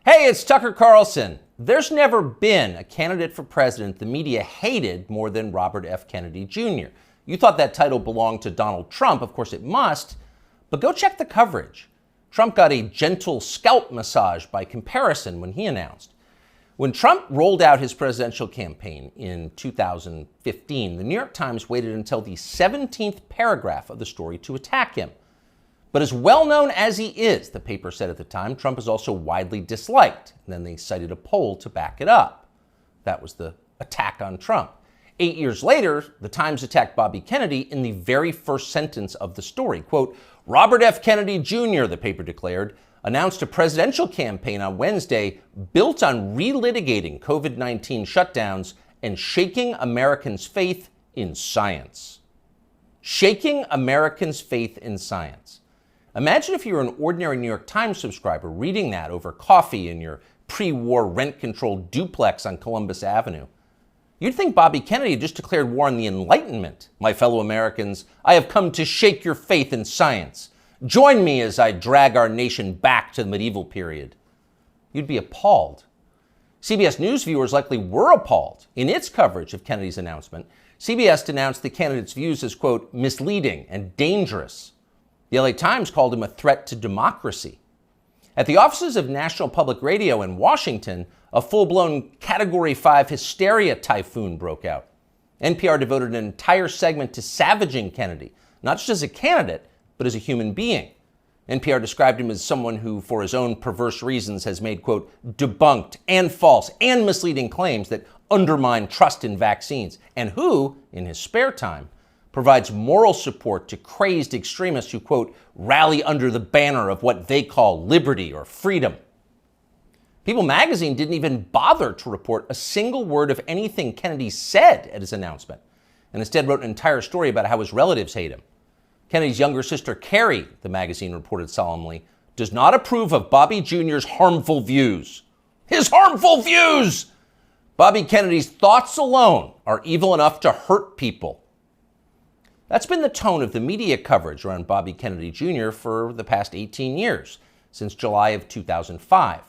Hey, it's Tucker Carlson. There's never been a candidate for president the media hated more than Robert F. Kennedy Jr. You thought that title belonged to Donald Trump. Of course it must, but go check the coverage. Trump got a gentle scalp massage by comparison when he announced. When Trump rolled out his presidential campaign in 2015, the New York Times waited until the 17th paragraph of the story to attack him. But as well known as he is, the paper said at the time, Trump is also widely disliked. And then they cited a poll to back it up. That was the attack on Trump. 8 years later, the Times attacked Bobby Kennedy in the very first sentence of the story. Quote, Robert F. Kennedy Jr., the paper declared, announced a presidential campaign on Wednesday built on relitigating COVID-19 shutdowns and shaking Americans' faith in science. Shaking Americans' faith in science. Imagine if you were an ordinary New York Times subscriber reading that over coffee in your pre-war rent-controlled duplex on Columbus Avenue. You'd think Bobby Kennedy just declared war on the Enlightenment. My fellow Americans, I have come to shake your faith in science. Join me as I drag our nation back to the medieval period. You'd be appalled. CBS News viewers likely were appalled. In its coverage of Kennedy's announcement, CBS denounced the candidate's views as, quote, misleading and dangerous. The LA Times called him a threat to democracy. At the offices of National Public Radio in Washington, a full-blown Category 5 hysteria typhoon broke out. NPR devoted an entire segment to savaging Kennedy, not just as a candidate, but as a human being. NPR described him as someone who, for his own perverse reasons, has made, quote, debunked and false and misleading claims that undermine trust in vaccines, and who, in his spare time, provides moral support to crazed extremists who, quote, rally under the banner of what they call liberty or freedom. People magazine didn't even bother to report a single word of anything Kennedy said at his announcement, and instead wrote an entire story about how his relatives hate him. Kennedy's younger sister, Carrie, the magazine reported solemnly, does not approve of Bobby Jr.'s harmful views. His harmful views! Bobby Kennedy's thoughts alone are evil enough to hurt people. That's been the tone of the media coverage around Bobby Kennedy Jr. for the past 18 years, since July of 2005.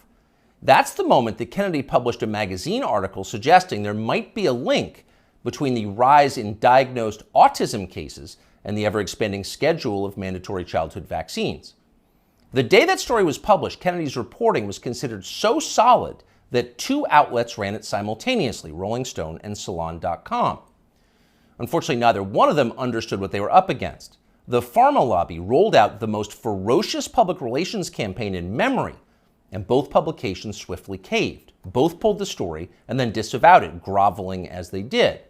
That's the moment that Kennedy published a magazine article suggesting there might be a link between the rise in diagnosed autism cases and the ever-expanding schedule of mandatory childhood vaccines. The day that story was published, Kennedy's reporting was considered so solid that two outlets ran it simultaneously, Rolling Stone and Salon.com. Unfortunately, neither one of them understood what they were up against. The pharma lobby rolled out the most ferocious public relations campaign in memory, and both publications swiftly caved. Both pulled the story and then disavowed it, groveling as they did.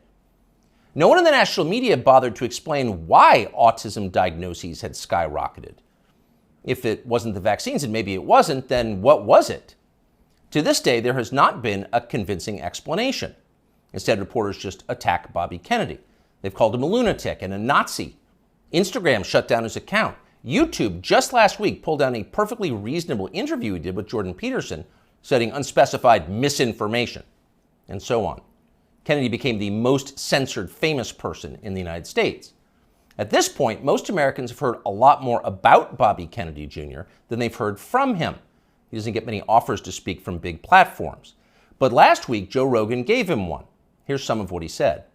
No one in the national media bothered to explain why autism diagnoses had skyrocketed. If it wasn't the vaccines, and maybe it wasn't, then what was it? To this day, there has not been a convincing explanation. Instead, reporters just attack Bobby Kennedy. They've called him a lunatic and a Nazi. Instagram shut down his account. YouTube just last week pulled down a perfectly reasonable interview he did with Jordan Peterson, citing unspecified misinformation, and so on. Kennedy became the most censored famous person in the United States. At this point, most Americans have heard a lot more about Bobby Kennedy Jr. than they've heard from him. He doesn't get many offers to speak from big platforms. But last week, Joe Rogan gave him one. Here's some of what he said.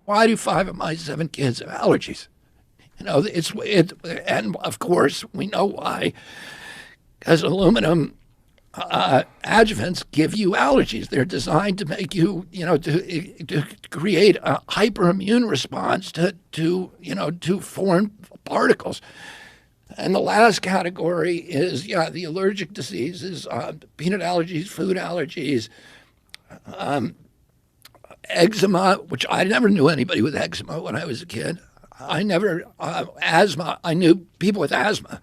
Why do 5 of my 7 kids have allergies? You know, and of course we know why, because aluminum adjuvants give you allergies. They're designed to make you, to create a hyperimmune response to foreign particles. And the last category is, the allergic diseases, peanut allergies, food allergies, eczema, which I never knew anybody with eczema when I was a kid. I never, asthma, I knew people with asthma,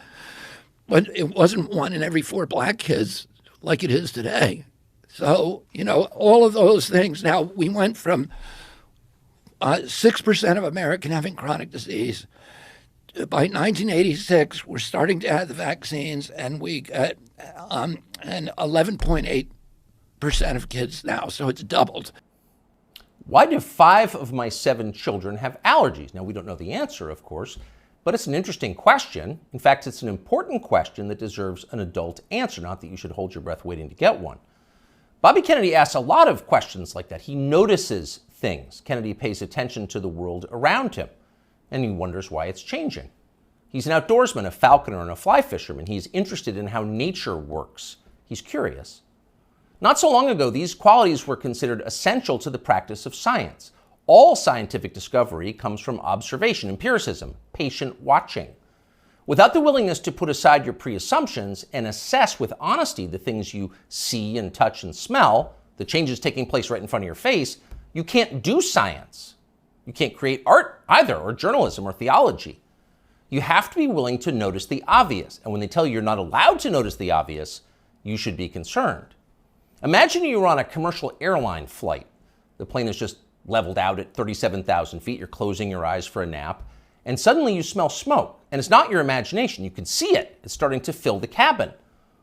but it wasn't 1 in every 4 black kids like it is today. So, all of those things. Now, we went from 6% of American having chronic disease. By 1986, we're starting to add the vaccines, and we get and 11.8% of kids now, so it's doubled. Why do 5 of my 7 children have allergies? Now, we don't know the answer, of course, But it's an interesting question. In fact, it's an important question that deserves an adult answer, not that you should hold your breath waiting to get one. Bobby Kennedy asks a lot of questions like that. He notices things. Kennedy pays attention to the world around him, and he wonders why it's changing. He's an outdoorsman, a falconer, and a fly fisherman. He's interested in how nature works. He's curious. Not so long ago, these qualities were considered essential to the practice of science. All scientific discovery comes from observation, empiricism, patient watching. Without the willingness to put aside your pre-assumptions and assess with honesty the things you see and touch and smell, the changes taking place right in front of your face, you can't do science. You can't create art either, or journalism, or theology. You have to be willing to notice the obvious. And when they tell you you're not allowed to notice the obvious, you should be concerned. Imagine you were on a commercial airline flight. The plane is just leveled out at 37,000 feet. You're closing your eyes for a nap. And suddenly you smell smoke. And it's not your imagination. You can see it. It's starting to fill the cabin.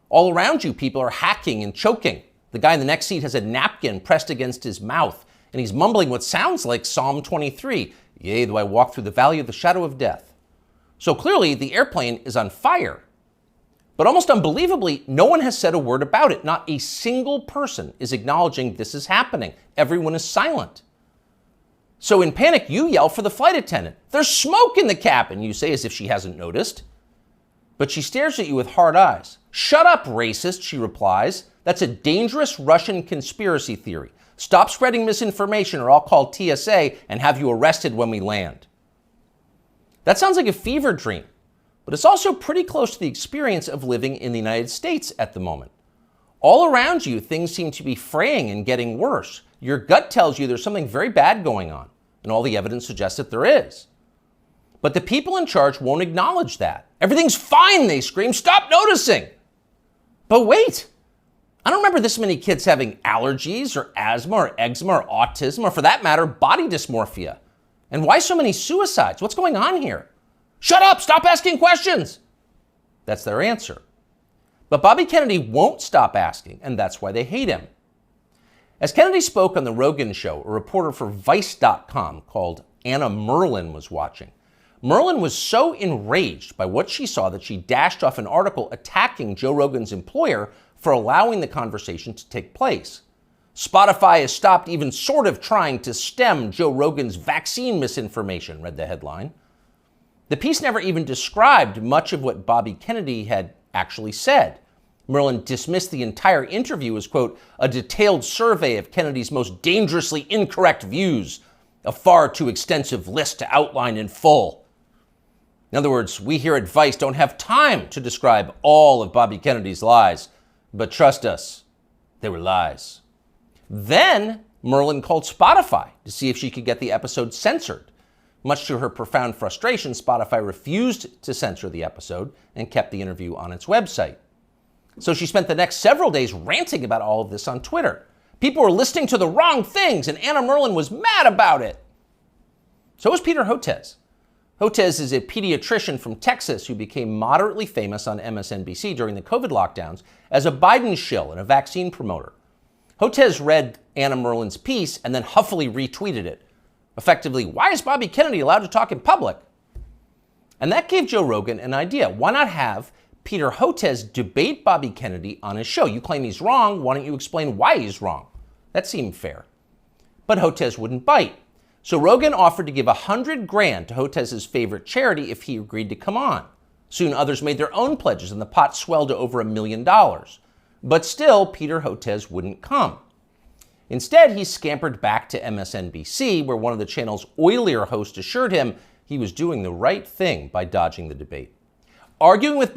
All around you, people are hacking and choking. The guy in the next seat has a napkin pressed against his mouth, and he's mumbling what sounds like Psalm 23. Yea, though I walk through the valley of the shadow of death. So clearly, the airplane is on fire. But almost unbelievably, no one has said a word about it. Not a single person is acknowledging this is happening. Everyone is silent. So in panic, you yell for the flight attendant. There's smoke in the cabin, you say, as if she hasn't noticed. But she stares at you with hard eyes. Shut up, racist, she replies. That's a dangerous Russian conspiracy theory. Stop spreading misinformation or I'll call TSA and have you arrested when we land. That sounds like a fever dream, but it's also pretty close to the experience of living in the United States at the moment. All around you, things seem to be fraying and getting worse. Your gut tells you there's something very bad going on, and all the evidence suggests that there is. But the people in charge won't acknowledge that. Everything's fine, they scream. Stop noticing. But wait, I don't remember this many kids having allergies or asthma or eczema or autism or, for that matter, body dysmorphia. And why so many suicides? What's going on here? Shut up, stop asking questions. That's their answer. But Bobby Kennedy won't stop asking, and that's why they hate him. As Kennedy spoke on The Rogan Show, a reporter for Vice.com called Anna Merlin was watching. Merlin was so enraged by what she saw that she dashed off an article attacking Joe Rogan's employer for allowing the conversation to take place. Spotify has stopped even sort of trying to stem Joe Rogan's vaccine misinformation, read the headline. The piece never even described much of what Bobby Kennedy had actually said. Merlin dismissed the entire interview as, quote, a detailed survey of Kennedy's most dangerously incorrect views, a far too extensive list to outline in full. In other words, we here at Vice don't have time to describe all of Bobby Kennedy's lies, but trust us, they were lies. Then Merlin called Spotify to see if she could get the episode censored. Much to her profound frustration, Spotify refused to censor the episode and kept the interview on its website. So she spent the next several days ranting about all of this on Twitter. People were listening to the wrong things, and Anna Merlin was mad about it. So was Peter Hotez. Hotez is a pediatrician from Texas who became moderately famous on MSNBC during the COVID lockdowns as a Biden shill and a vaccine promoter. Hotez read Anna Merlin's piece and then huffily retweeted it. Effectively, why is Bobby Kennedy allowed to talk in public? And that gave Joe Rogan an idea. Why not have Peter Hotez debate Bobby Kennedy on his show? You claim he's wrong. Why don't you explain why he's wrong? That seemed fair. But Hotez wouldn't bite. So Rogan offered to give $100,000 to Hotez's favorite charity if he agreed to come on. Soon others made their own pledges and the pot swelled to over $1 million. But still, Peter Hotez wouldn't come. Instead, he scampered back to MSNBC, where one of the channel's oilier hosts assured him he was doing the right thing by dodging the debate. Arguing with